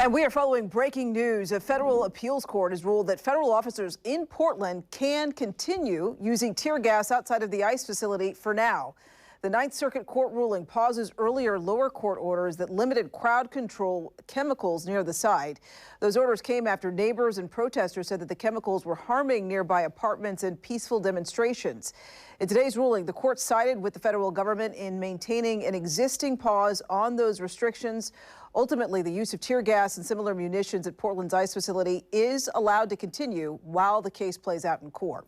And we are following breaking news. A federal appeals court has ruled that federal officers in Portland can continue using tear gas outside of the ICE facility for now. The Ninth Circuit Court ruling pauses earlier lower court orders that limited crowd control chemicals near the site. Those orders came after neighbors and protesters said that the chemicals were harming nearby apartments and peaceful demonstrations. In today's ruling, the court sided with the federal government in maintaining an existing pause on those restrictions. Ultimately, the use of tear gas and similar munitions at Portland's ICE facility is allowed to continue while the case plays out in court.